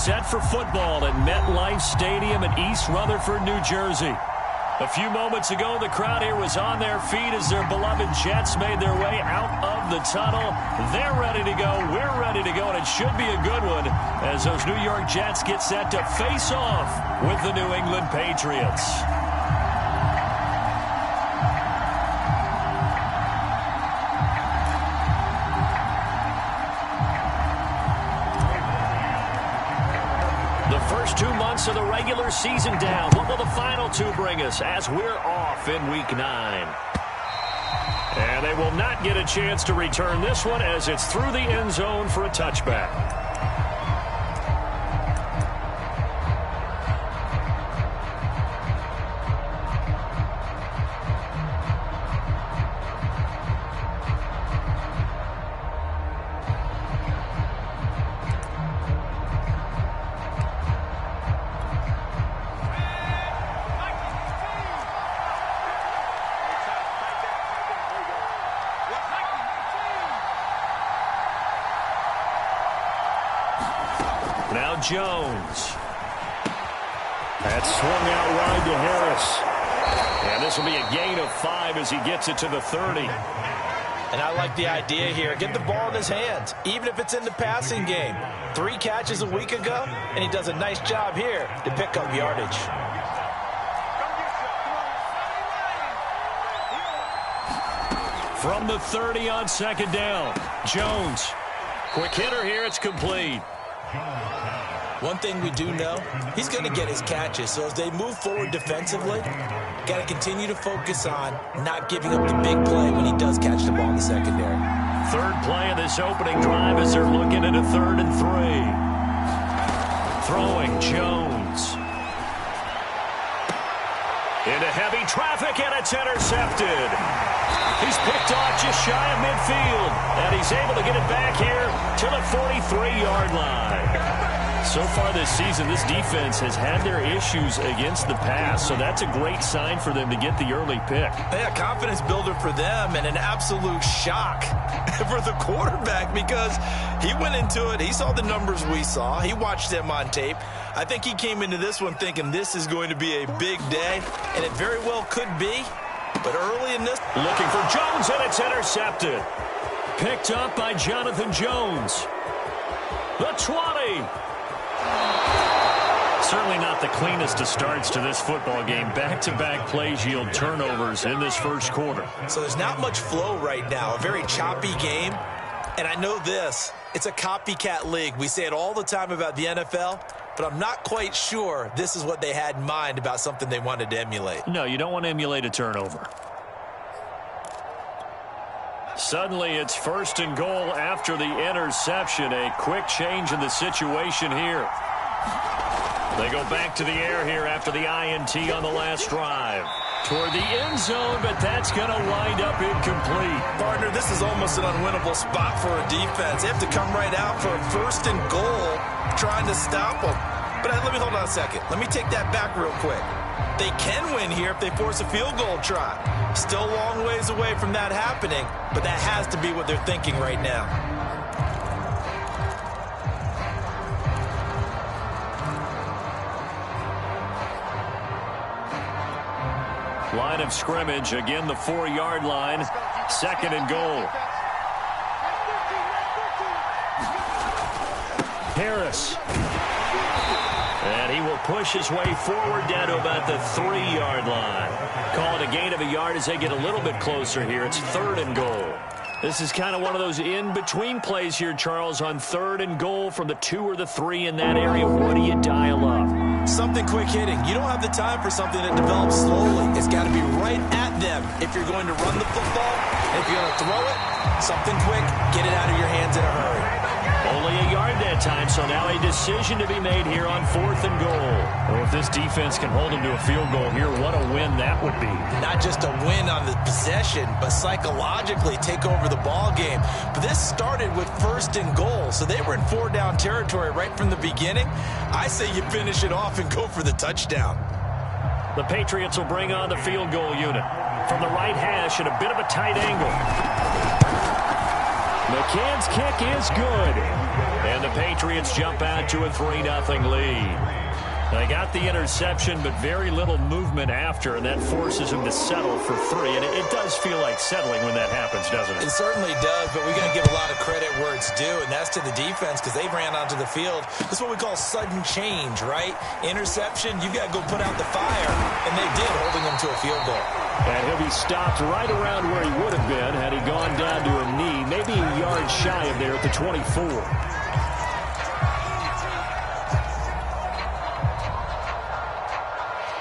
set for football at MetLife Stadium in East Rutherford, New Jersey. A few moments ago, the crowd here was on their feet as their beloved Jets made their way out of the tunnel. They're ready to go. We're ready to go, and it should be a good one as those New York Jets get set to face off with the New England Patriots. First 2 months of the regular season down. What will the final two bring us as we're off in Week 9? And they will not get a chance to return this one as it's through the end zone for a touchback. Now Jones. That's swung out wide to Harris. And this will be a gain of 5 as he gets it to the 30. And I like the idea here. Get the ball in his hands, even if it's in the passing game. 3 catches a week ago, and he does a nice job here to pick up yardage. From the 30 on second down, Jones. Quick hitter here, it's complete. One thing we do know, he's going to get his catches. So as they move forward defensively, got to continue to focus on not giving up the big play when he does catch the ball in the secondary. Third play of this opening drive as they're looking at a 3rd and 3. Throwing Jones. Into heavy traffic, and it's intercepted. He's picked off just shy of midfield, and he's able to get it back here to the 43-yard line. So far this season, this defense has had their issues against the pass, so that's a great sign for them to get the early pick. Yeah, confidence builder for them and an absolute shock for the quarterback because he went into it. He saw the numbers we saw. He watched them on tape. I think he came into this one thinking this is going to be a big day, and it very well could be. But early in this, looking for Jones, and it's intercepted. Picked up by Jonathan Jones. The 20. Certainly not the cleanest of starts to this football game. Back-to-back plays yield turnovers in this first quarter. So there's not much flow right now. A very choppy game. And I know this. It's a copycat league. We say it all the time about the NFL. But I'm not quite sure this is what they had in mind about something they wanted to emulate. No, you don't want to emulate a turnover. Suddenly it's 1st and goal after the interception. A quick change in the situation here. They go back to the air here after the INT on the last drive. Toward the end zone, but that's going to wind up incomplete. Partner, this is almost an unwinnable spot for a defense. They have to come right out for a 1st and goal trying to stop them. But let me hold on a second. Let me take that back real quick. They can win here if they force a field goal try. Still a long ways away from that happening, but that has to be what they're thinking right now. Line of scrimmage, again the 4-yard line, 2nd and goal. Harris. And he will push his way forward down to about the 3-yard line. Call it a gain of a yard as they get a little bit closer here. It's 3rd and goal. This is kind of one of those in-between plays here, Charles, on 3rd and goal from the 2 or the 3 in that area. What do you dial up? Something quick hitting. You don't have the time for something that develops slowly. It's got to be right at them if you're going to run the football. And if you're going to throw it, something quick, get it out of your hands in a hurry. Only a yard that time, so now a decision to be made here on 4th and goal. Well, if this defense can hold them to a field goal here, what a win that would be. Not just a win on the possession, but psychologically take over the ball game. But this started with 1st and goal, so they were in 4-down territory right from the beginning. I say you finish it off and go for the touchdown. The Patriots will bring on the field goal unit from the right hash at a bit of a tight angle. McCann's kick is good. And the Patriots jump out to a 3-0 lead. They got the interception, but very little movement after, and that forces him to settle for 3. And it does feel like settling when that happens, doesn't it? It certainly does, but we got to give a lot of credit where it's due, and that's to the defense because they ran onto the field. That's what we call sudden change, right? Interception, you've got to go put out the fire, and they did, holding them to a field goal. And he'll be stopped right around where he would have been had he gone down to a knee, maybe a yard shy of there at the 24.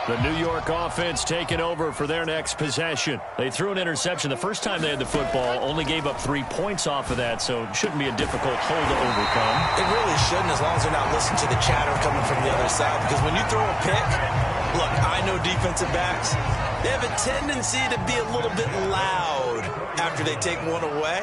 The New York offense taking over for their next possession. They threw an interception the first time they had the football, only gave up 3 points off of that, so it shouldn't be a difficult hole to overcome. It really shouldn't, as long as they're not listening to the chatter coming from the other side, because when you throw a pick, look, I know defensive backs, they have a tendency to be a little bit loud after they take one away,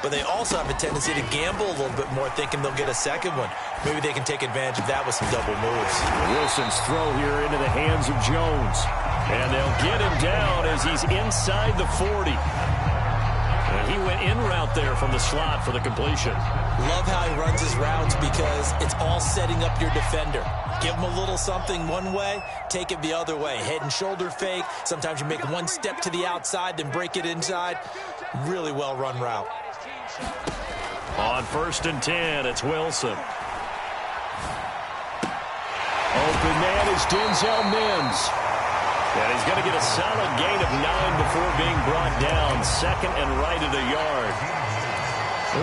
but they also have a tendency to gamble a little bit more, thinking they'll get a second one. Maybe they can take advantage of that with some double moves. Wilson's throw here into the hands of Jones. And they'll get him down as he's inside the 40. And he went in route there from the slot for the completion. Love how he runs his routes because it's all setting up your defender. Give him a little something one way, take it the other way. Head and shoulder fake. Sometimes you make one step to the outside, then break it inside. Really well run route. On 1st and 10, it's Wilson. Open man is Denzel Mims. And he's going to get a solid gain of 9 before being brought down. 2nd and right at a yard.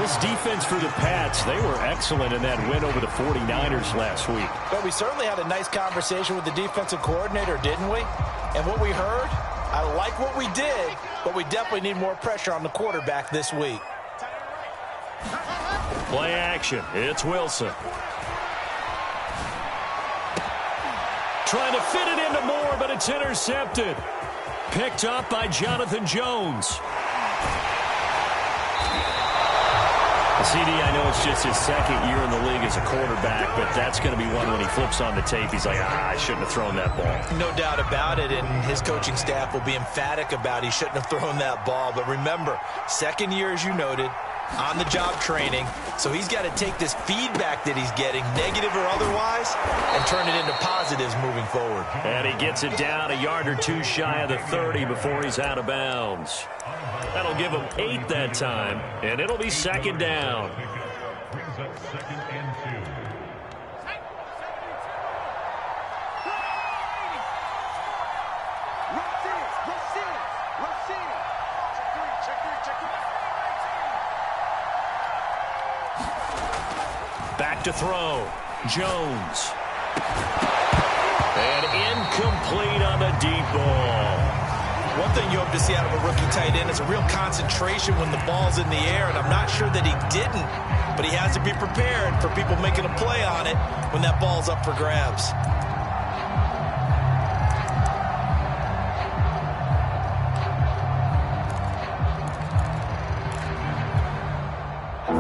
This defense for the Pats, they were excellent in that win over the 49ers last week. But we certainly had a nice conversation with the defensive coordinator, didn't we? And what we heard, I like what we did, but we definitely need more pressure on the quarterback this week. Play action. It's Wilson. Trying to fit it into Moore, but it's intercepted. Picked up by Jonathan Jones. CD, I know it's just his 2nd year in the league as a quarterback, but that's going to be one when he flips on the tape. He's like, I shouldn't have thrown that ball. No doubt about it, and his coaching staff will be emphatic about he shouldn't have thrown that ball. But remember, 2nd year, as you noted, on-the-job training, so he's got to take this feedback that he's getting, negative or otherwise, and turn it into positives moving forward. And he gets it down a yard or 2 shy of the 30 before he's out of bounds. That'll give him 8 that time, and it'll be 2nd down. Back to throw. Jones. And incomplete on the deep ball. One thing you hope to see out of a rookie tight end is a real concentration when the ball's in the air, and I'm not sure that he didn't, but he has to be prepared for people making a play on it when that ball's up for grabs.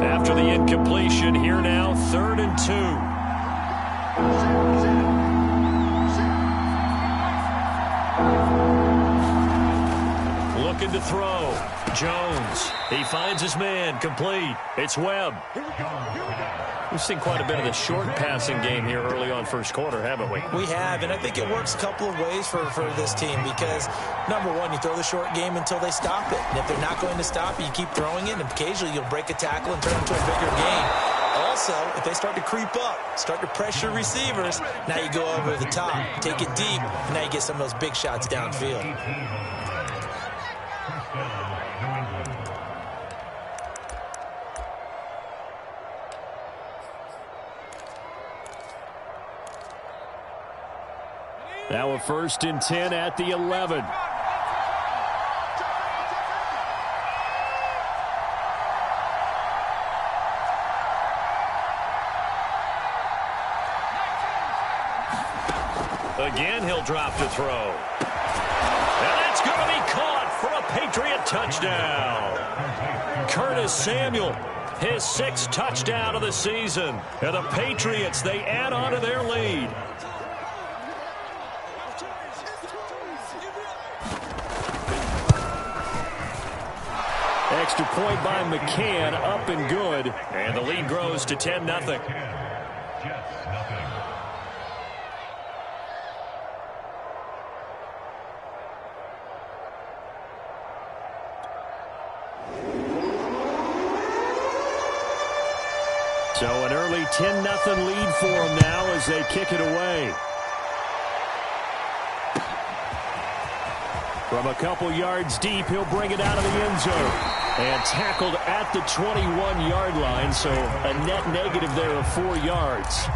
After the incompletion, here now, 3rd and 2. Looking to throw. Jones. He finds his man. Complete. It's Webb. We've seen quite a bit of the short passing game here early on first quarter, haven't we? We have, and I think it works a couple of ways for this team because, number one, you throw the short game until they stop it. And if they're not going to stop it, you keep throwing it, and occasionally you'll break a tackle and turn it into a bigger gain. Also, if they start to creep up, start to pressure receivers, now you go over the top, take it deep, and now you get some of those big shots downfield. Now a 1st and 10 at the 11. Again, he'll drop to throw. And that's going to be caught for a Patriot touchdown. Curtis Samuel, his 6th touchdown of the season. And the Patriots, they add on to their lead. extra point by McCann, up and good. And the lead grows to 10-0. So an early 10-0 lead for them now as they kick it away. From a couple yards deep, he'll bring it out of the end zone. And tackled at the 21-yard line, so a net negative there of 4 yards.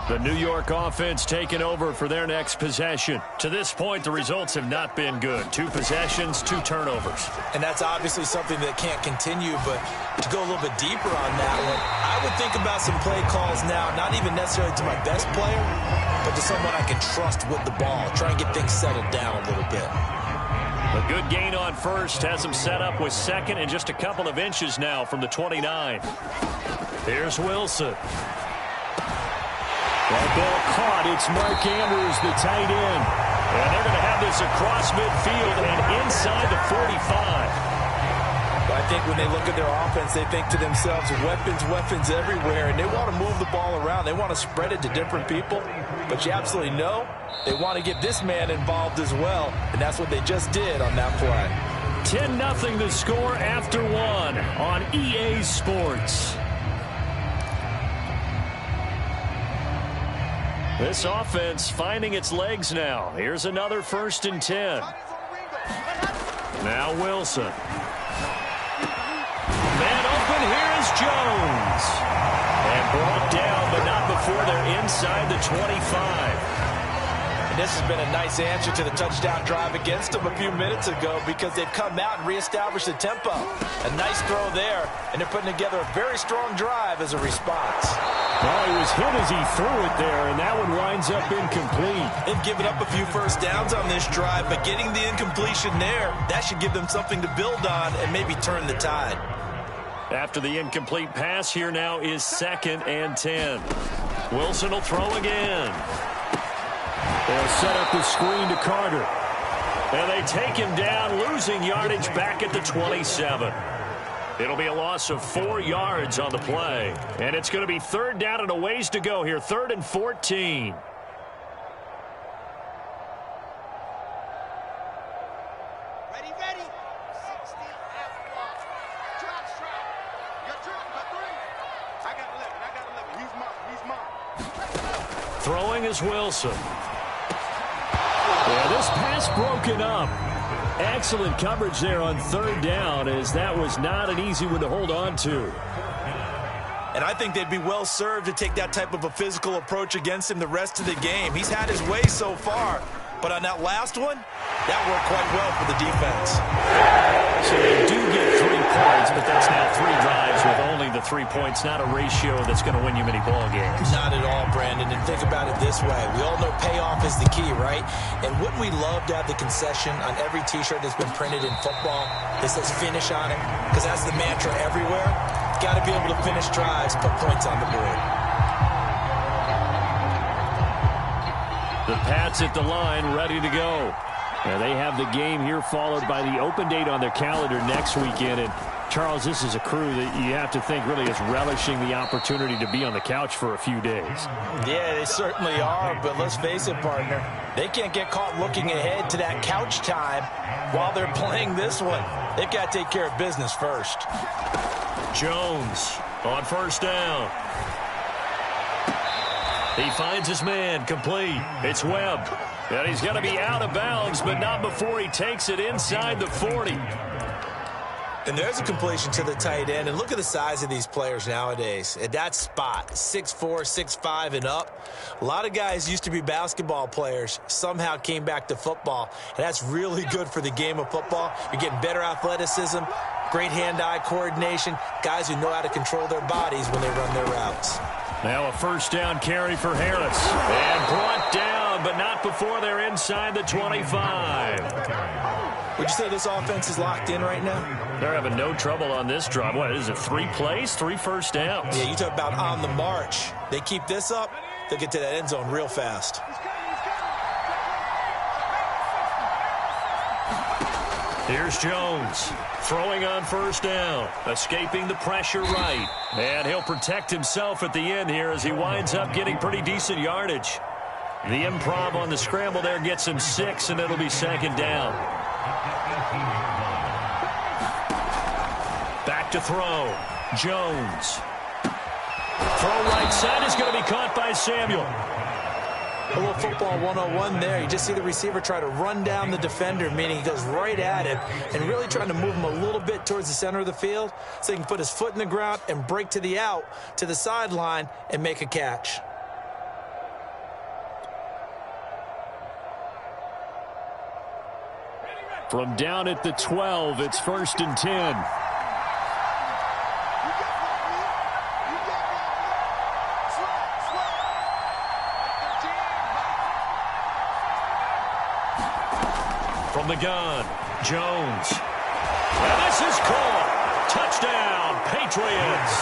The New York offense taking over for their next possession. To this point, the results have not been good. 2 possessions, 2 turnovers. And that's obviously something that can't continue, but to go a little bit deeper on that one, I would think about some play calls now, not even necessarily to my best player, but to someone I can trust with the ball. Try and get things settled down a little bit. A good gain on first has him set up with second and just a couple of inches now from the 29. Here's Wilson. That ball caught. It's Mark Andrews, the tight end. And they're going to have this across midfield and inside the 45. I think when they look at their offense, they think to themselves, weapons everywhere, and they want to move the ball around. They want to spread it to different people, but you absolutely know they want to get this man involved as well, and that's what they just did on that play. 10-0 the score after 1 on EA Sports. This offense finding its legs now. Here's another 1st and 10. Now Wilson. Man open, here is Jones. And brought down, but not before they're inside the 25. And this has been a nice answer to the touchdown drive against them a few minutes ago because they've come out and reestablished the tempo. A nice throw there, and they're putting together a very strong drive as a response. Well, he was hit as he threw it there, and that one winds up incomplete. They've given up a few first downs on this drive, but getting the incompletion there, that should give them something to build on and maybe turn the tide. After the incomplete pass, here now is 2nd and 10. Wilson will throw again. They'll set up the screen to Carter. And they take him down, losing yardage back at the 27. It'll be a loss of 4 yards on the play. And it's going to be 3rd down and a ways to go here. 3rd and 14. Ready. 16 out block. Drop strike. Your drop by 3. I got 11. He's mine. Throwing is Wilson. Yeah, this pass broken up. Excellent coverage there on 3rd down, as that was not an easy one to hold on to. And I think they'd be well served to take that type of a physical approach against him the rest of the game. He's had his way so far, but on that last one, that worked quite well for the defense. So they do get 3 points, but that's now 3 drives with only the 3 points, not a ratio that's going to win you many ball games. Not at all, Brandon, and think about it this way. We all know payoff is the key, right? And wouldn't we love to have the concession on every T-shirt that's been printed in football that says finish on it? Because that's the mantra everywhere. Got to be able to finish drives, put points on the board. The Pats at the line, ready to go. And they have the game here followed by the open date on their calendar next weekend. And, Charles, this is a crew that you have to think really is relishing the opportunity to be on the couch for a few days. Yeah, they certainly are, but let's face it, partner. They can't get caught looking ahead to that couch time while they're playing this one. They've got to take care of business first. Jones on 1st down. He finds his man, complete. It's Webb. And he's going to be out of bounds, but not before he takes it inside the 40. And there's a completion to the tight end. And look at the size of these players nowadays. At that spot, 6'4", 6'5", and up. A lot of guys used to be basketball players, somehow came back to football. And that's really good for the game of football. You're getting better athleticism, great hand-eye coordination, guys who know how to control their bodies when they run their routes. Now a 1st down carry for Harris. And brought down, but not before they're inside the 25. Would you say this offense is locked in right now? They're having no trouble on this drive. What is it, 3 plays, 3 first downs? Yeah, you talk about on the march. They keep this up, they'll get to that end zone real fast. Here's Jones, throwing on first down, escaping the pressure right. And he'll protect himself at the end here as he winds up getting pretty decent yardage. The improv on the scramble there gets him 6, and it'll be second down. Back to throw. Jones. Throw right side is going to be caught by Samuel. A little football 101 there. You just see the receiver try to run down the defender, meaning he goes right at him and really trying to move him a little bit towards the center of the field so he can put his foot in the ground and break to the out, to the sideline, and make a catch. From down at the 12, it's 1st and 10. From the gun, Jones. And this is caught. Touchdown, Patriots.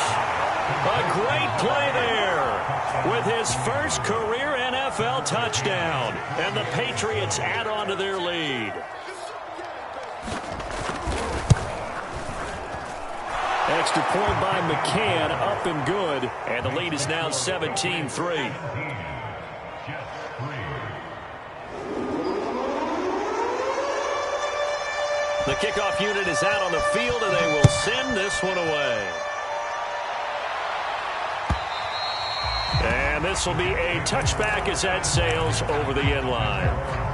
A great play there with his first career NFL touchdown. And the Patriots add on to their lead. Extra point by McCann, up and good. And the lead is now 17-3. The kickoff unit is out on the field, and they will send this one away. And this will be a touchback as that sails over the end line.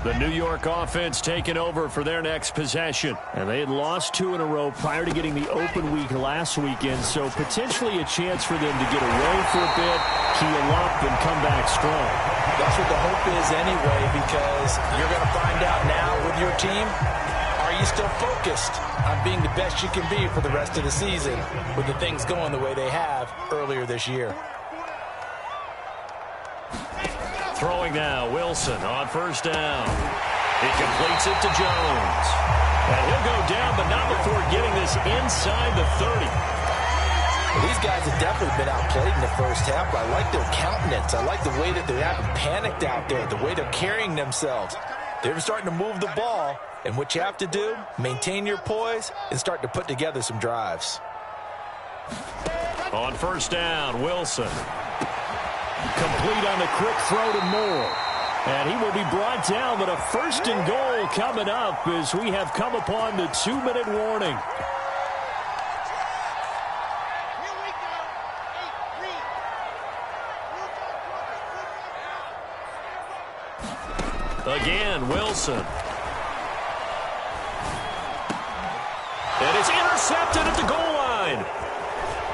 The New York offense taking over for their next possession. And they had lost 2 in a row prior to getting the open week last weekend, so potentially a chance for them to get away for a bit, heal up, and come back strong. That's what the hope is anyway, because you're going to find out now with your team, are you still focused on being the best you can be for the rest of the season with the things going the way they have earlier this year? Throwing now, Wilson on first down. He completes it to Jones. And he'll go down, but not before getting this inside the 30. Well, these guys have definitely been outplayed in the first half, but I like their countenance. I like the way that they haven't panicked out there, the way they're carrying themselves. They're starting to move the ball, and what you have to do, maintain your poise and start to put together some drives. On first down, Wilson. Complete on the quick throw to Moore. And he will be brought down, but a 1st and goal coming up as we have come upon the 2-minute warning. Again, Wilson. And it's intercepted at the goal line.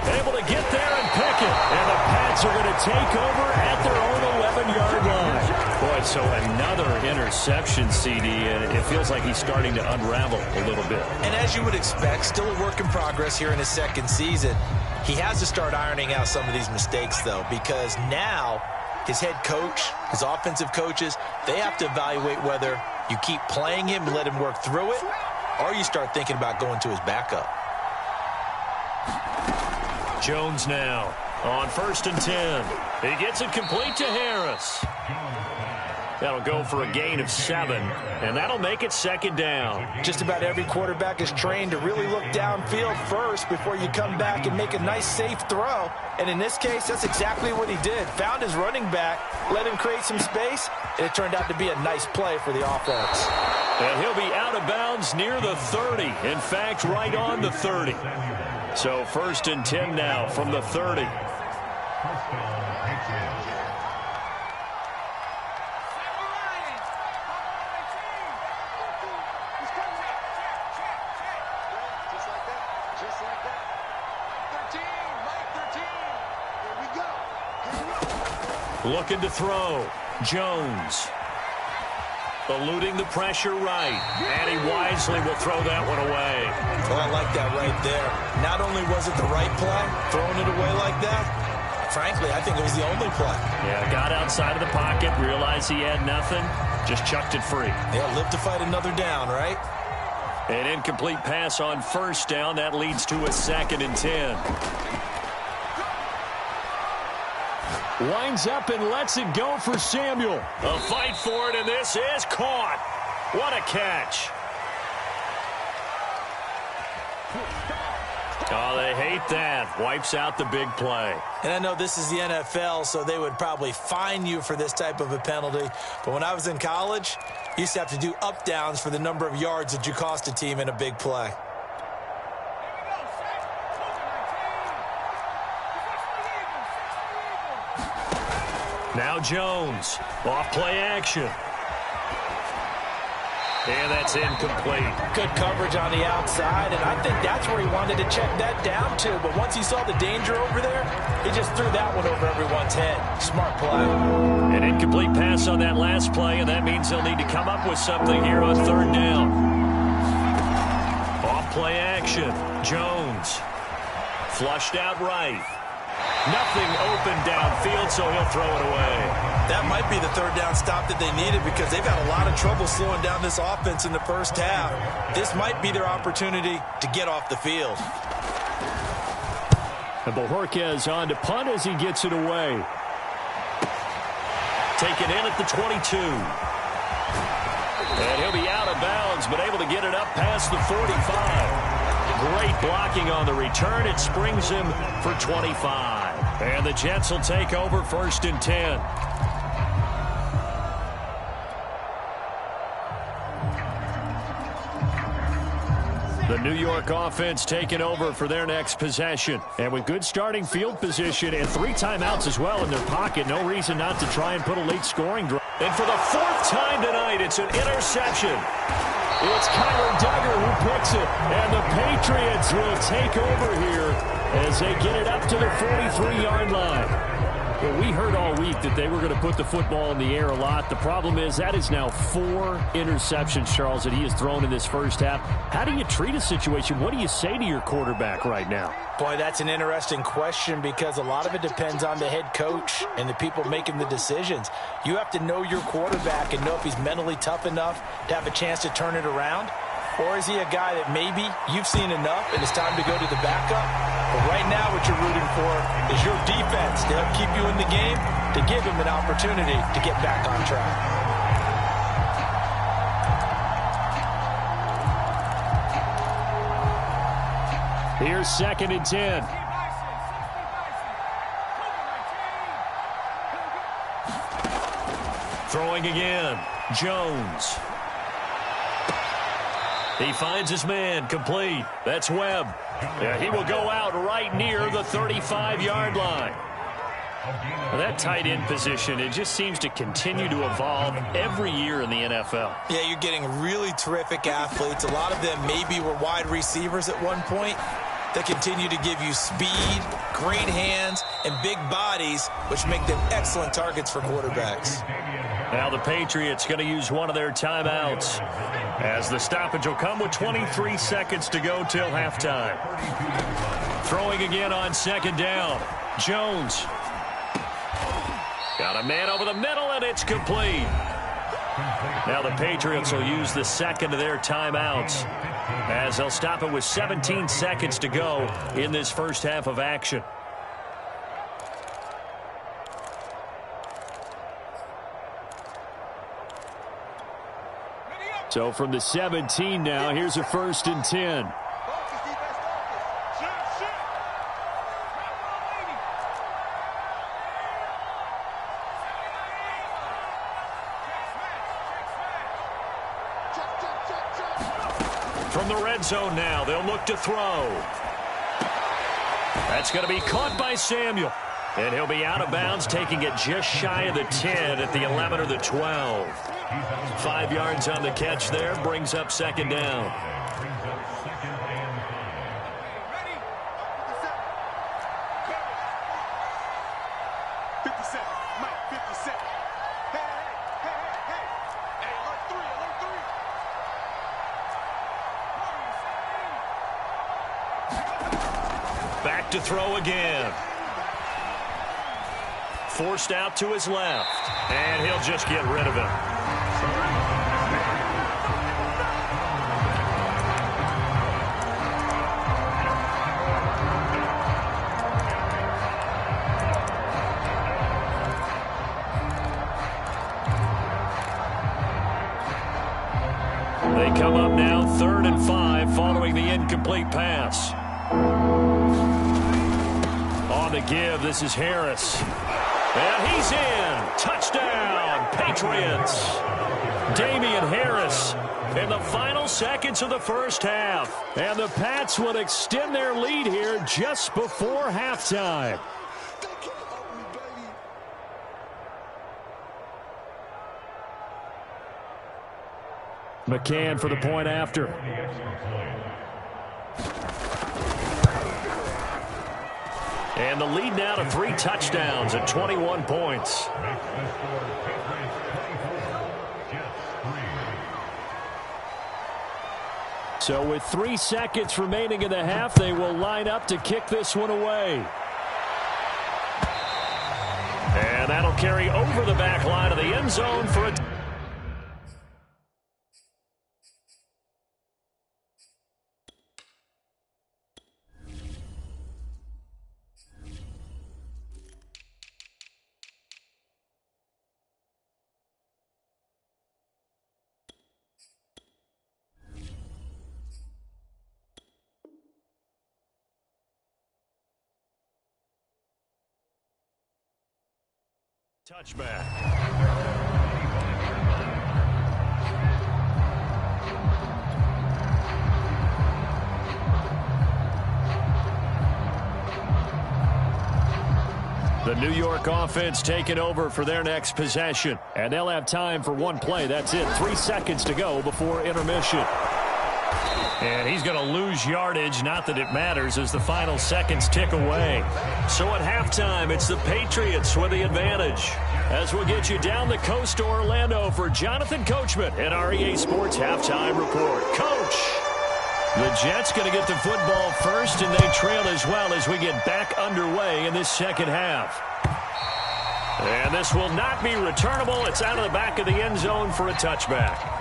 Able to get there and pick it. And the Pats are going to take over at their own 11-yard line. Boy, so another interception, CD, and it feels like he's starting to unravel a little bit. And as you would expect, still a work in progress here in his second season. He has to start ironing out some of these mistakes, though, because now his head coach, his offensive coaches, they have to evaluate whether you keep playing him and let him work through it, or you start thinking about going to his backup. Jones now on 1st and 10. He gets it complete to Harris. That'll go for a gain of 7, and that'll make it second down. Just about every quarterback is trained to really look downfield first before you come back and make a nice, safe throw. And in this case, that's exactly what he did. Found his running back, let him create some space, and it turned out to be a nice play for the offense. And he'll be out of bounds near the 30. In fact, right on the 30. So 1st and 10 now from the 30. Just like that. 13, Mike 13. Looking to throw. Jones. Eluding the pressure right. And he wisely will throw that one away. Oh, I like that right there. Not only was it the right play, throwing it away like that, frankly, I think it was the only play. Yeah, got outside of the pocket, realized he had nothing, just chucked it free. Yeah, live to fight another down, right? An incomplete pass on first down. That leads to a 2nd and 10. Winds up and lets it go for Samuel. A fight for it, and this is caught. What a catch. Oh, they hate that. Wipes out the big play. And I know this is the NFL, so they would probably fine you for this type of a penalty. But when I was in college, you used to have to do up-downs for the number of yards that you cost a team in a big play. Now Jones. Off play action. And that's incomplete. Good coverage on the outside, and I think that's where he wanted to check that down to. But once he saw the danger over there, he just threw that one over everyone's head. Smart play. An incomplete pass on that last play, and that means they'll need to come up with something here on 3rd down. Off play action. Jones. Flushed out right. Nothing open downfield, so he'll throw it away. That might be the 3rd down stop that they needed because they've had a lot of trouble slowing down this offense in the first half. This might be their opportunity to get off the field. And Bojorquez on to punt as he gets it away. Taken in at the 22. And he'll be out of bounds, but able to get it up past the 45. Great blocking on the return. It springs him for 25. And the Jets will take over 1st and 10. The New York offense taking over for their next possession. And with good starting field position and 3 timeouts as well in their pocket, no reason not to try and put a late scoring drive. And for the 4th time tonight, it's an interception. It's Kyler Duggar who picks it, and the Patriots will take over here as they get it up to the 43-yard line. Well, we heard all week that they were going to put the football in the air a lot. The problem is that is now 4 interceptions, Charles, that he has thrown in this first half. How do you treat a situation? What do you say to your quarterback right now? Boy, that's an interesting question because a lot of it depends on the head coach and the people making the decisions. You have to know your quarterback and know if he's mentally tough enough to have a chance to turn it around. Or is he a guy that maybe you've seen enough and it's time to go to the backup? But right now what you're rooting for is your defense to help keep you in the game, to give him an opportunity to get back on track. Here's 2nd and 10. Throwing again. Jones. He finds his man, complete. That's Webb. Yeah, he will go out right near the 35-yard line. Well, that tight end position, it just seems to continue to evolve every year in the NFL. Yeah, you're getting really terrific athletes. A lot of them maybe were wide receivers at one point. They continue to give you speed, great hands, and big bodies, which make them excellent targets for quarterbacks. Now the Patriots going to use one of their timeouts as the stoppage will come with 23 seconds to go till halftime. Throwing again on 2nd down. Jones. Got a man over the middle, and it's complete. Now the Patriots will use the 2nd of their timeouts as they'll stop it with 17 seconds to go in this first half of action. So from the 17 now, here's a 1st and 10. From the red zone now, they'll look to throw. That's going to be caught by Samuel. And he'll be out of bounds, taking it just shy of the 10 at the 11 or the 12. 5 yards on the catch there, brings up 2nd down. back to throw again. Forced out to his left. And he'll just get rid of it. They come up now 3rd and 5 following the incomplete pass. On the give, this is Harris. And he's in. Touchdown, Patriots. Damian Harris in the final seconds of the first half. And the Pats will extend their lead here just before halftime. McCann for the point after. And the lead now to 3 touchdowns at 21 points. So with 3 seconds remaining in the half, they will line up to kick this one away. And that'll carry over the back line of the end zone for a touchback. The New York offense taking over for their next possession. And they'll have time for one play. That's it. 3 seconds to go before intermission. And he's going to lose yardage, not that it matters, as the final seconds tick away. So at halftime, it's the Patriots with the advantage. As we'll get you down the coast to Orlando for Jonathan Coachman at our EA Sports Halftime Report. Coach! The Jets going to get the football first, and they trail as well as we get back underway in this second half. And this will not be returnable. It's out of the back of the end zone for a touchback.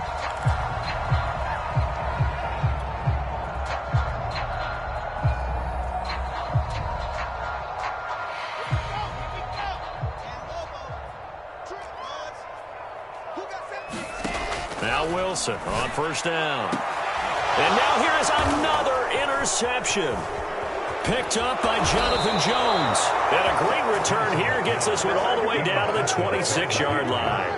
Now Wilson on first down. And now here is another interception. Picked up by Jonathan Jones. And a great return here gets this one all the way down to the 26-yard line.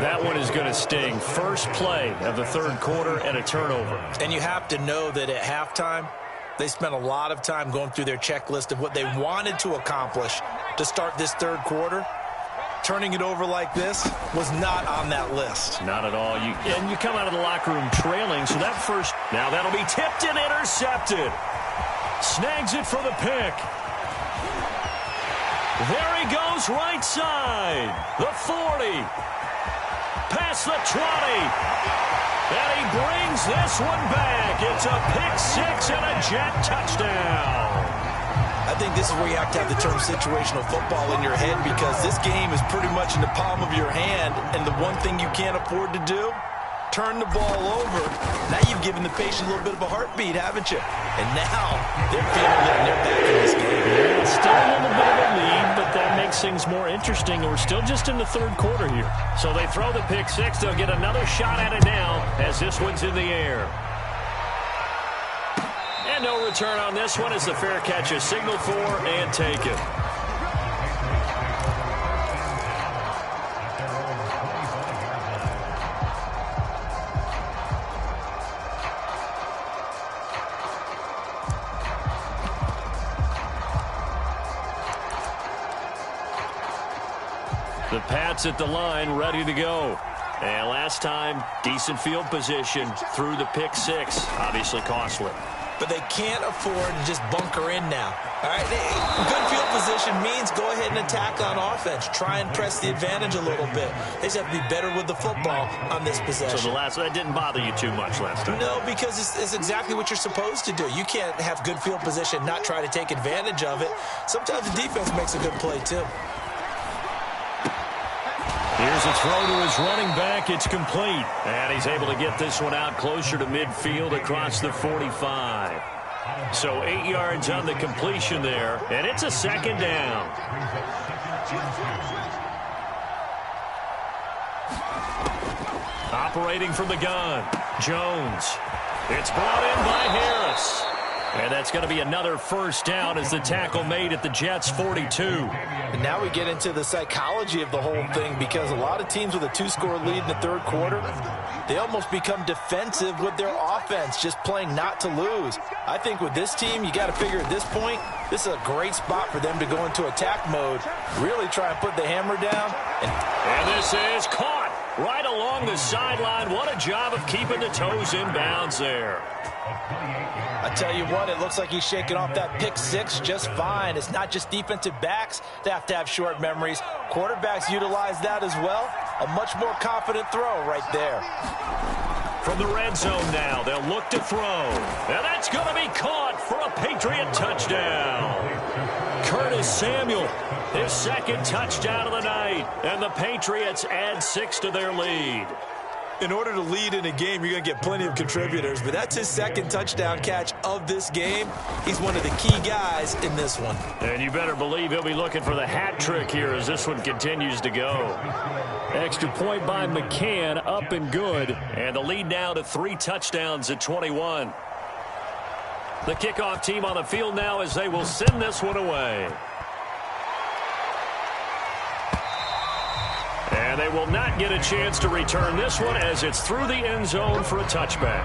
That one is going to sting. First play of the third quarter and a turnover. And you have to know that at halftime, they spent a lot of time going through their checklist of what they wanted to accomplish to start this third quarter. Turning it over like this was not on that list. Not at all. And you come out of the locker room trailing, so that first... Now that'll be tipped and intercepted. Snags it for the pick. There he goes, right side. The 40. Past the 20. And he brings this one back. It's a pick six and a Jet touchdown. I think this is where you have to have the term situational football in your head, because this game is pretty much in the palm of your hand, and the one thing you can't afford to do, turn the ball over. Now you've given the patient a little bit of a heartbeat, haven't you? And now they're feeling it and they're back in this game. Yeah, still a little bit of a lead, but that makes things more interesting. We're still just in the third quarter here. So they throw the pick six. They'll get another shot at it now as this one's in the air. And no return on this one as the fair catch is signaled for and taken. The Pats at the line, ready to go. And last time, decent field position through the pick six. Obviously costly. but they can't afford to just bunker in now. All right, good field position means go ahead and attack on offense. Try and press the advantage a little bit. They just have to be better with the football on this possession. So that didn't bother you too much last time? No, because it's exactly what you're supposed to do. You can't have good field position, not try to take advantage of it. Sometimes the defense makes a good play, too. Here's a throw to his running back. It's complete. And he's able to get this one out closer to midfield across the 45. So 8 yards on the completion there. And it's a second down. Operating from the gun, Jones. It's brought in by Harris. And that's going to be another first down as the tackle made at the Jets' 42. And now we get into the psychology of the whole thing, because a lot of teams with a 2-score lead in the third quarter, they almost become defensive with their offense, just playing not to lose. I think with this team, you got to figure at this point, this is a great spot for them to go into attack mode, really try and put the hammer down. And this is caught right along the sideline. What a job of keeping the toes in bounds there. I tell you what, it looks like he's shaking off that pick six just fine. It's not just defensive backs that have short memories. Quarterbacks utilize that as well. A much more confident throw right there. From the red zone now, they'll look to throw. And that's going to be caught for a Patriot touchdown. Curtis Samuel, his second touchdown of the night. And the Patriots add 6 to their lead. In order to lead in a game, you're going to get plenty of contributors, but that's his second touchdown catch of this game. He's one of the key guys in this one. And you better believe he'll be looking for the hat trick here as this one continues to go. Extra point by McCann, up and good. And the lead now to 3 touchdowns at 21. The kickoff team on the field now as they will send this one away. And they will not get a chance to return this one as it's through the end zone for a touchback.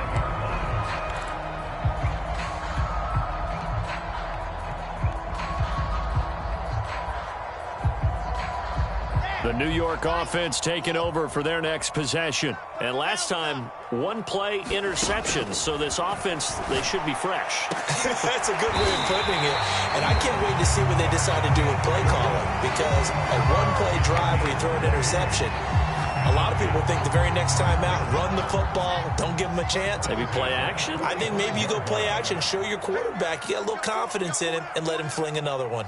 The New York offense taking over for their next possession. And last time, 1-play interception. So this offense, they should be fresh. That's a good way of putting it. And I can't wait to see what they decide to do with play calling. Because a 1-play drive where you throw an interception, a lot of people think the very next time out, run the football, don't give them a chance. Maybe play action? I think maybe you go play action, show your quarterback you got a little confidence in him, and let him fling another one.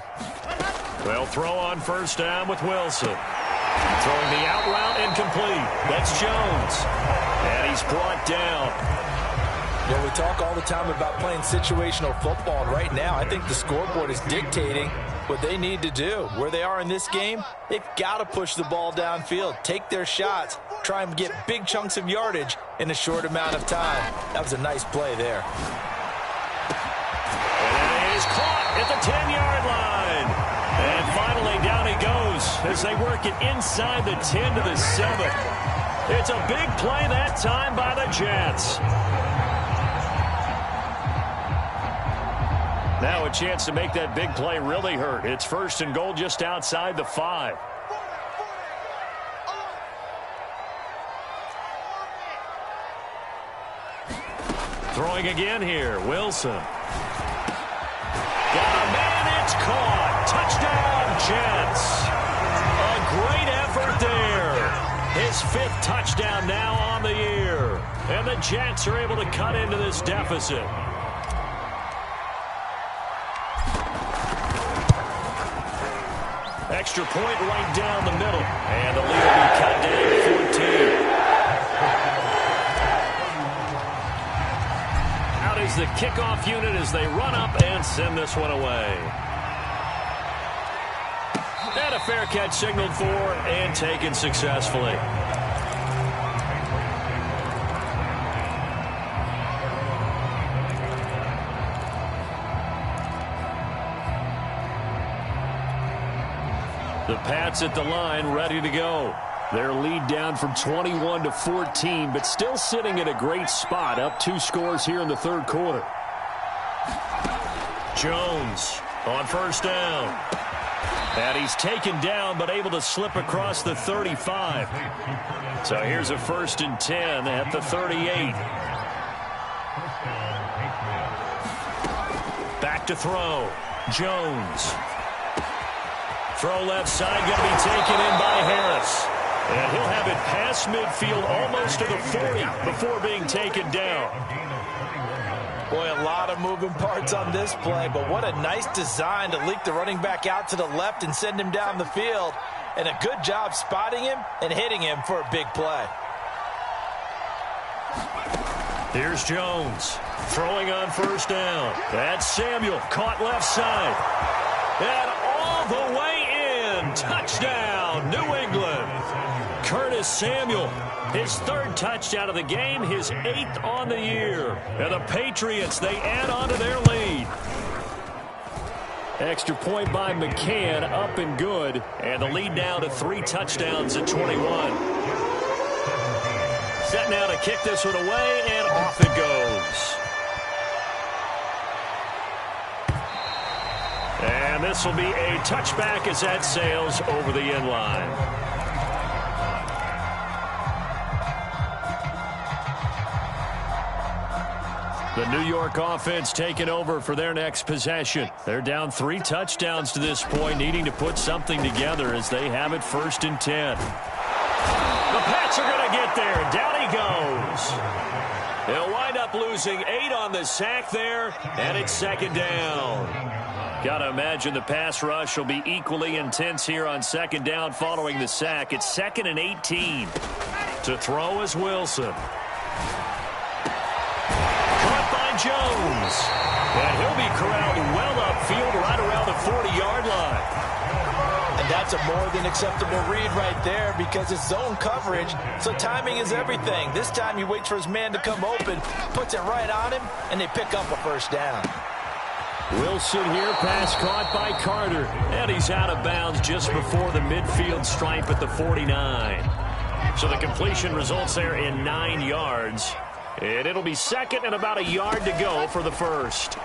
They'll throw on first down with Wilson. Throwing the out route incomplete. That's Jones. And he's brought down. You know, we talk all the time about playing situational football. And right now, I think the scoreboard is dictating what they need to do. Where they are in this game, they've got to push the ball downfield, take their shots, try and get big chunks of yardage in a short amount of time. That was a nice play there. And it is caught at the 10-yard line. And finally, down he goes as they work it inside the 10 to the 7. It's a big play that time by the Jets. Now a chance to make that big play really hurt. It's first and goal just outside the 5. Throwing again here, Wilson. Got a man, it's caught. Touchdown, Jets. A great effort there. His 5th touchdown now on the year. And the Jets are able to cut into this deficit. Extra point right down the middle. And the lead will be cut down to 14. Out is the kickoff unit as they run up and send this one away. And a fair catch signaled for and taken successfully. The Pats at the line ready to go. Their lead down from 21 to 14, but still sitting in a great spot, up 2 scores here in the third quarter. Jones on first down. And he's taken down, but able to slip across the 35. So here's a 1st and 10 at the 38. Back to throw. Jones. Throw left side, going to be taken in by Harris. And he'll have it past midfield, almost to the 40, before being taken down. Boy, a lot of moving parts on this play, but what a nice design to leak the running back out to the left and send him down the field. And a good job spotting him and hitting him for a big play. Here's Jones, throwing on first down. That's Samuel, caught left side. And all the way in. Touchdown, New England. Curtis Samuel, his 3rd touchdown of the game, his 8th on the year. And the Patriots, they add on to their lead. Extra point by McCann, up and good. And the lead now to 3 touchdowns at 21. Set now to kick this one away, and off it goes. And this will be a touchback as that sails over the end line. The New York offense taking over for their next possession. They're down 3 touchdowns to this point, needing to put something together as they have it 1st and 10. The Pats are going to get there. Down he goes. They'll wind up losing 8 on the sack there, and it's 2nd down. Got to imagine the pass rush will be equally intense here on 2nd down following the sack. It's 2nd and 18. To throw is Wilson. Jones. And he'll be corralled well upfield right around the 40-yard line. And that's a more than acceptable read right there because it's zone coverage, so timing is everything. This time he waits for his man to come open, puts it right on him, and they pick up a 1st down. Wilson here, pass caught by Carter. And he's out of bounds just before the midfield stripe at the 49. So the completion results there in 9 yards. And it'll be 2nd and about a yard to go for the 1st.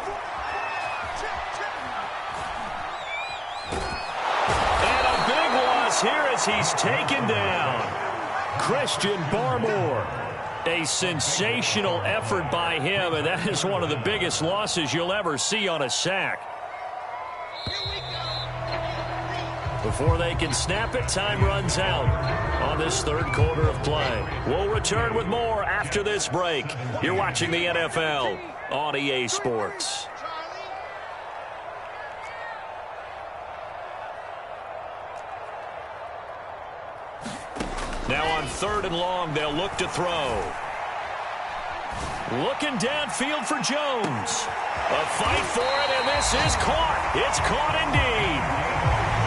And a big loss here as he's taken down. Christian Barmore. A sensational effort by him, and that is one of the biggest losses you'll ever see on a sack. Before they can snap it, time runs out on this 3rd quarter of play. We'll return with more after this break. You're watching the NFL on EA Sports. Now on 3rd and long, they'll look to throw. Looking downfield for Jones. A fight for it, and this is caught. It's caught indeed.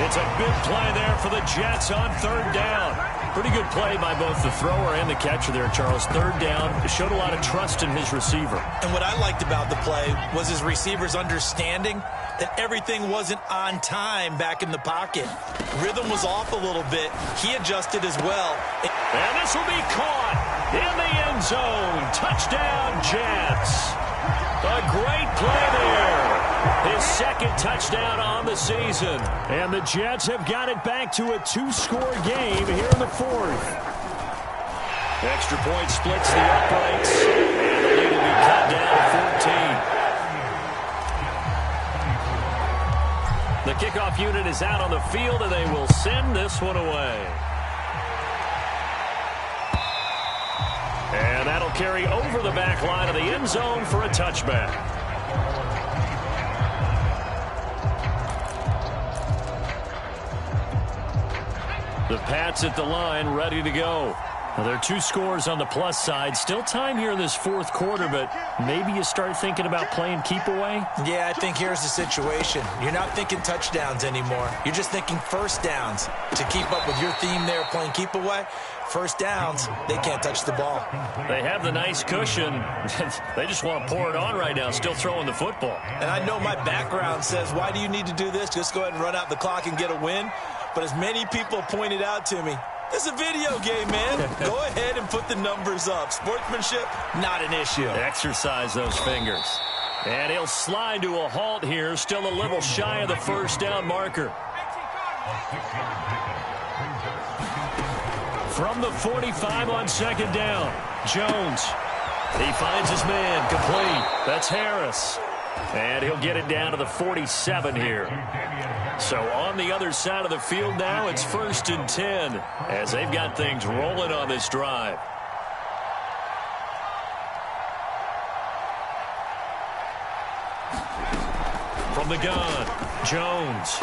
It's a big play there for the Jets on 3rd down. Pretty good play by both the thrower and the catcher there, Charles. 3rd down. It showed a lot of trust in his receiver. And what I liked about the play was his receiver's understanding that everything wasn't on time back in the pocket. Rhythm was off a little bit. He adjusted as well. And this will be caught in the end zone. Touchdown, Jets. A great play there. His 2nd touchdown on the season. And the Jets have got it back to a 2-score game here in the 4th. Extra point splits the uprights. And the lead will be cut down to 14. The kickoff unit is out on the field, and they will send this one away. And that'll carry over the back line of the end zone for a touchback. The Pats at the line, ready to go. Now, there are 2 scores on the plus side. Still time here in this 4th quarter, but maybe you start thinking about playing keep away? Yeah, I think here's the situation. You're not thinking touchdowns anymore. You're just thinking 1st downs. To keep up with your theme there, playing keep away, 1st downs, they can't touch the ball. They have the nice cushion. They just want to pour it on right now, still throwing the football. And I know my background says, why do you need to do this? Just go ahead and run out the clock and get a win. But as many people pointed out to me, it's a video game, man. Go ahead and put the numbers up. Sportsmanship, not an issue. Exercise those fingers. And he'll slide to a halt here, still a little shy of the 1st down marker. From the 45 on 2nd down, Jones. He finds his man, complete. That's Harris. And he'll get it down to the 47 here. So on the other side of the field now, it's 1st and 10 as they've got things rolling on this drive. From the gun, Jones.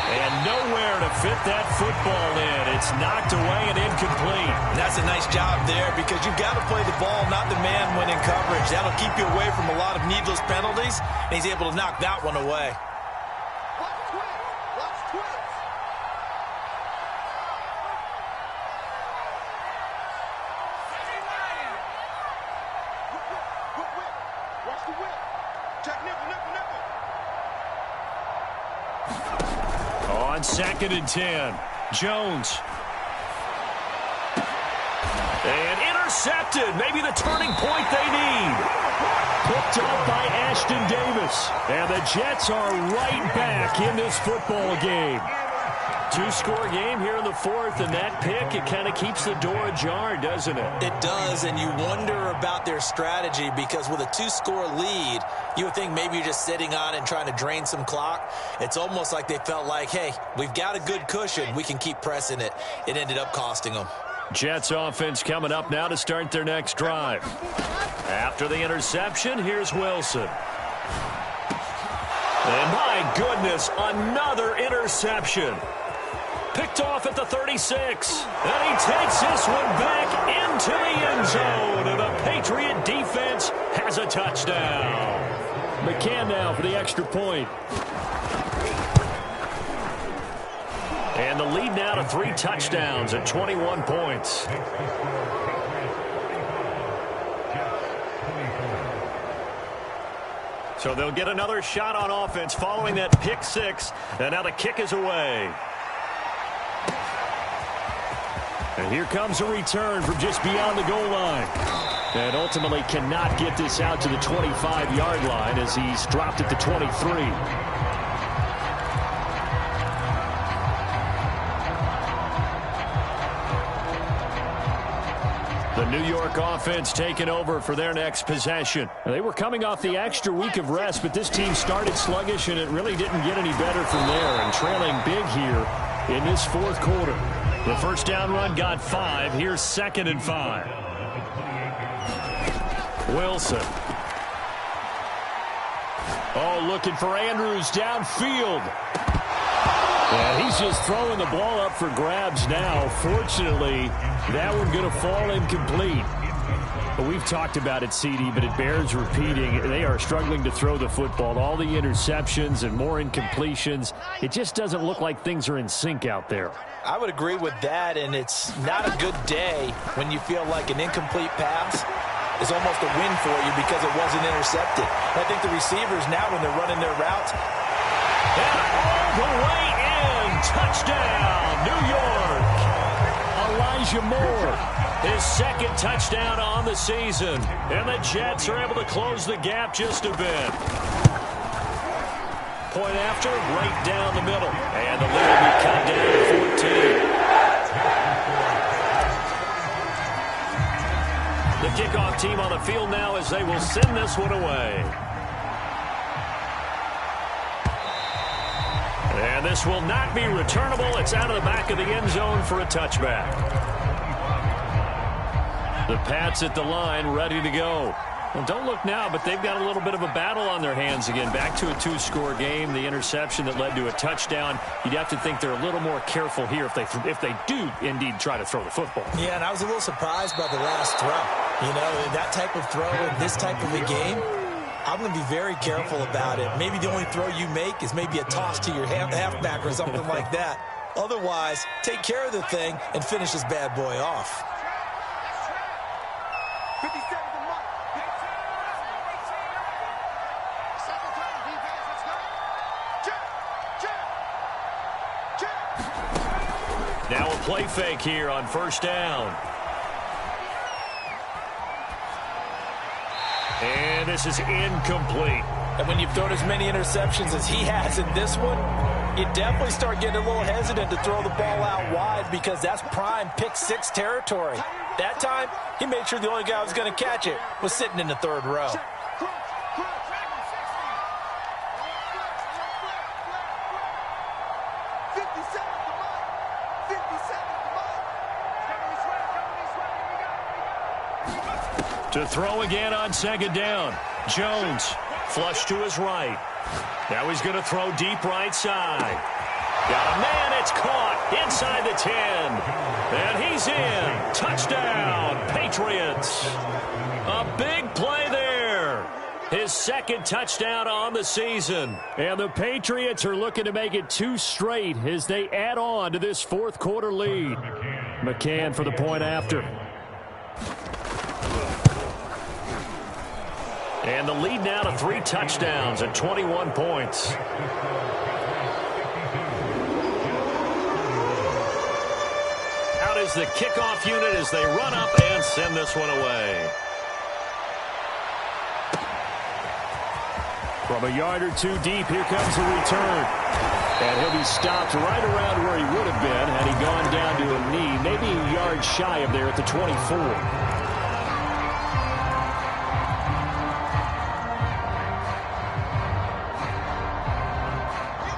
And nowhere to fit that football in. It's knocked away and incomplete. That's a nice job there because you've got to play the ball, not the man when in coverage. That'll keep you away from a lot of needless penalties, and he's able to knock that one away. On 2nd and 10, Jones. And intercepted. Maybe the turning point they need. Picked up by Ashton Davis. And the Jets are right back in this football game. 2-score game here in the 4th, and that pick, it kind of keeps the door ajar, doesn't it? It does, and you wonder about their strategy because with a 2-score lead, you would think maybe you're just sitting on it and trying to drain some clock. It's almost like they felt like, hey, we've got a good cushion. We can keep pressing it. It ended up costing them. Jets offense coming up now to start their next drive. After the interception, here's Wilson. And my goodness, another interception. Picked off at the 36. And he takes this one back into the end zone. And the Patriot defense has a touchdown. McCann now for the extra point. And the lead now to 3 touchdowns at 21 points. So they'll get another shot on offense following that pick 6. And now the kick is away. And here comes a return from just beyond the goal line. And ultimately cannot get this out to the 25-yard line as he's dropped at the 23. The New York offense taking over for their next possession. They were coming off the extra week of rest, but this team started sluggish, and it really didn't get any better from there. And trailing big here in this 4th quarter. The first down run got 5. Here's 2nd and 5. Wilson. Oh, looking for Andrews downfield. And he's just throwing the ball up for grabs now. Fortunately, that one going to fall incomplete. We've talked about it, CD, but it bears repeating. They are struggling to throw the football. All the interceptions and more incompletions. It just doesn't look like things are in sync out there. I would agree with that, and it's not a good day when you feel like an incomplete pass is almost a win for you because it wasn't intercepted. I think the receivers now, when they're running their routes, and all the way in, touchdown, New York. Elijah Moore, his 2nd touchdown on the season, and the Jets are able to close the gap just a bit. Point after, right down the middle. And the lead will be cut down to 14. The kickoff team on the field now as they will send this one away. And this will not be returnable. It's out of the back of the end zone for a touchback. The Pats at the line, ready to go. Well, don't look now, but they've got a little bit of a battle on their hands again. Back to a 2-score game. The interception that led to a touchdown. You'd have to think they're a little more careful here if they do indeed try to throw the football. Yeah, and I was a little surprised by the last throw. You know, that type of throw in this type of a game, I'm going to be very careful about it. Maybe the only throw you make is maybe a toss to your halfback or something like that. Otherwise, take care of the thing and finish this bad boy off. 50 seconds a month. Second time, defense, let's go. Check. Now a play fake here on first down. And this is incomplete. And when you've thrown as many interceptions as he has in this one, you definitely start getting a little hesitant to throw the ball out wide because that's prime pick 6 territory. That time, he made sure the only guy who was going to catch it was sitting in the 3rd row. To throw again on second down. Jones, flush to his right. Now he's going to throw deep right side. Got a man, it's caught inside the 10. And he's in. Touchdown, Patriots. A big play there. His second touchdown on the season. And the Patriots are looking to make it 2 straight as they add on to this fourth quarter lead. McCann for the point after. And the lead now to 3 touchdowns and 21 points. Out is the kickoff unit as they run up and send this one away. From a yard or 2 deep, here comes the return. And he'll be stopped right around where he would have been had he gone down to a knee, maybe a yard shy of there at the 24.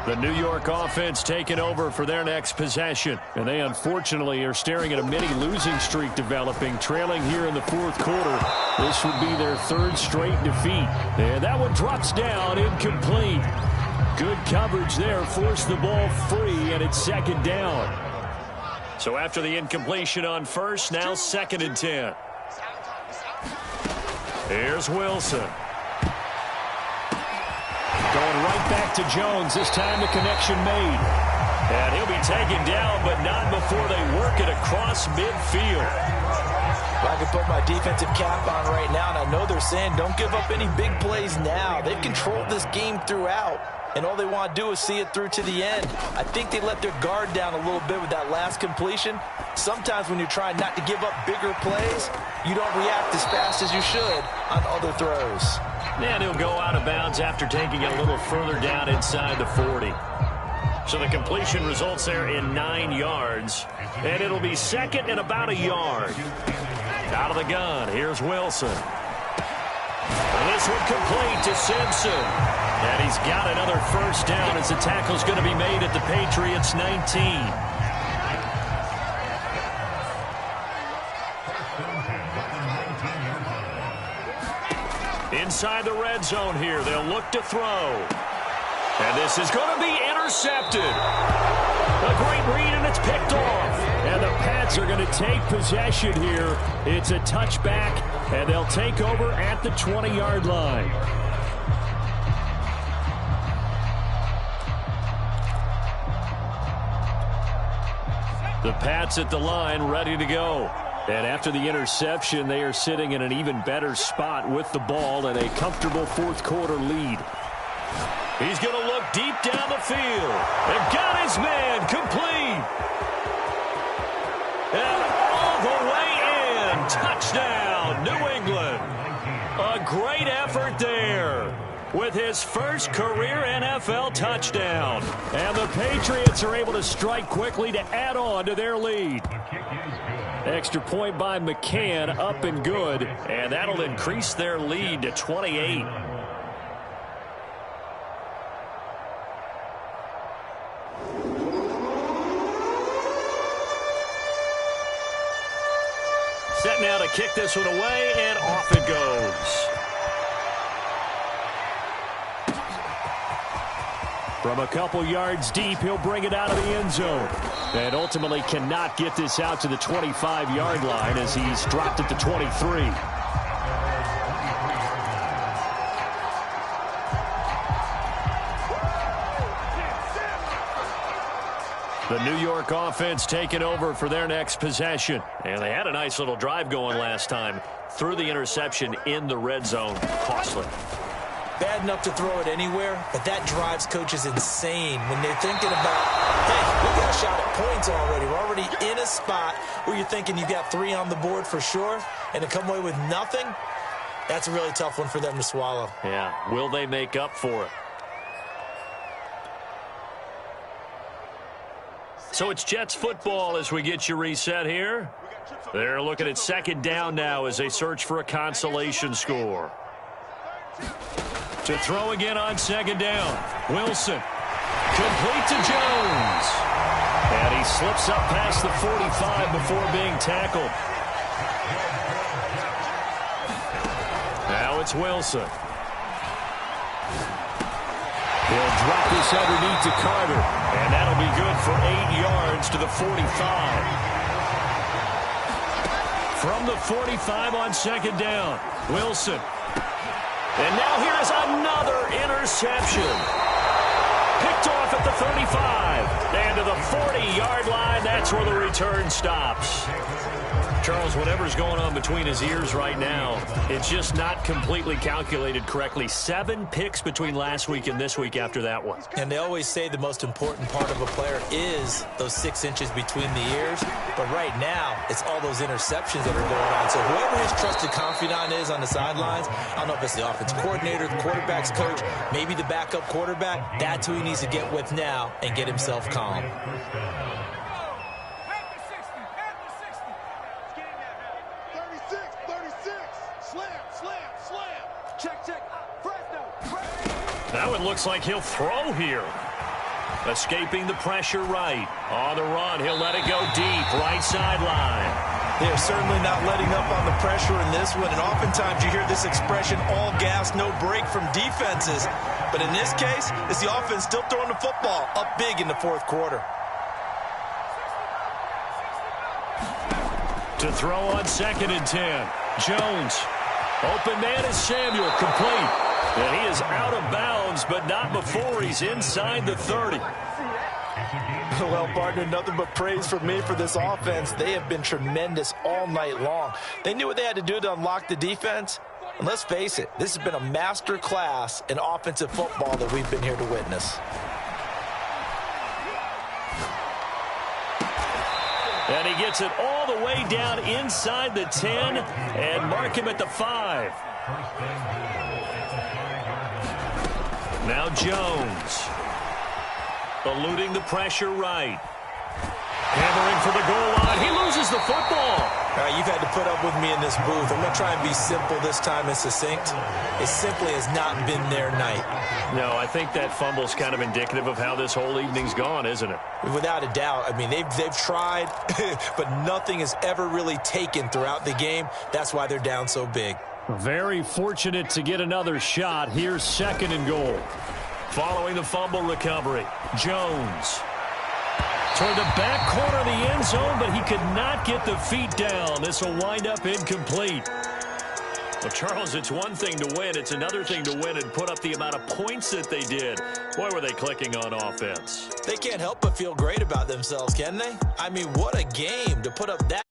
The New York offense taking over for their next possession. And they unfortunately are staring at a mini losing streak developing, trailing here in the fourth quarter. This would be their 3rd straight defeat. And that one drops down, incomplete. Good coverage there, forced the ball free, and it's second down. So after the incompletion on first, now 2nd and 10. Here's Wilson. Going right back to Jones. This time the connection made. And he'll be taken down, but not before they work it across midfield. I can put my defensive cap on right now, and I know they're saying don't give up any big plays now. They've controlled this game throughout, and all they want to do is see it through to the end. I think they let their guard down a little bit with that last completion. Sometimes when you're trying not to give up bigger plays, you don't react as fast as you should on other throws. And he'll go out of bounds after taking it a little further down inside the 40. So the completion results there in 9 yards. And it'll be 2nd and about a yard. Out of the gun, here's Wilson. And this one complete to Simpson. And he's got another first down as the tackle's going to be made at the Patriots' 19. Inside the red zone here, they'll look to throw. And this is going to be intercepted. A great read, and it's picked off. And the Pats are going to take possession here. It's a touchback, and they'll take over at the 20-yard line. The Pats at the line, ready to go. And after the interception, they are sitting in an even better spot with the ball and a comfortable fourth quarter lead. He's going to look deep down the field. And got his man complete. And all the way in. Touchdown, New England. A great effort there with his first career NFL touchdown. And the Patriots are able to strike quickly to add on to their lead. Extra point by McCann, up and good, and that'll increase their lead to 28. Set now to kick this one away, and off it goes. From a couple yards deep, he'll bring it out of the end zone. And ultimately cannot get this out to the 25-yard line as he's dropped at the 23. The New York offense taking over for their next possession. And they had a nice little drive going last time. Threw the interception in the red zone. Costly. Bad enough to throw it anywhere, but that drives coaches insane when they're thinking about, hey, we got a shot at points already. We're already in a spot where you're thinking you got 3 on the board for sure, and to come away with nothing, that's a really tough one for them to swallow. Yeah, will they make up for it? So it's Jets football as we get you reset here. They're looking at second down now as they search for a consolation score. To throw again on second down. Wilson. Complete to Jones. And he slips up past the 45 before being tackled. Now it's Wilson. He'll drop this underneath to Carter. And that'll be good for 8 yards to the 45. From the 45 on second down, Wilson. And now here's another interception. Picked off at the 35. And to the 40-yard line, that's where the return stops. Charles, whatever's going on between his ears right now, it's just not completely calculated correctly. 7 picks between last week and this week after that one. And they always say the most important part of a player is those 6 inches between the ears. But right now, it's all those interceptions that are going on. So whoever his trusted confidant is on the sidelines, I don't know if it's the offensive coordinator, the quarterback's coach, maybe the backup quarterback, that's who he needs to get with now and get himself calm. Now it looks like he'll throw here. Escaping the pressure right. On the run, he'll let it go deep. Right sideline. They're certainly not letting up on the pressure in this one. And oftentimes you hear this expression, all gas, no break from defenses. But in this case, it's the offense still throwing the football up big in the fourth quarter. To throw on 2nd and 10. Jones. Open man is Samuel. Complete. And he is out of bounds, but not before he's inside the 30. Well, partner, nothing but praise from me for this offense. They have been tremendous all night long. They knew what they had to do to unlock the defense. And let's face it, this has been a master class in offensive football that we've been here to witness. And he gets it all the way down inside the 10 and mark him at the 5. Now Jones. Eluding the pressure right. Hammering for the goal line. He loses the football. All right, you've had to put up with me in this booth. I'm going to try and be simple this time and succinct. It simply has not been their night. No, I think that fumble's kind of indicative of how this whole evening's gone, isn't it? Without a doubt. I mean, they've tried, but nothing has ever really taken throughout the game. That's why they're down so big. Very fortunate to get another shot. Here's 2nd and goal. Following the fumble recovery, Jones. Toward the back corner of the end zone, but he could not get the feet down. This will wind up incomplete. Well, Charles, it's one thing to win. It's another thing to win and put up the amount of points that they did. Boy, were they clicking on offense. They can't help but feel great about themselves, can they? I mean, what a game to put up that.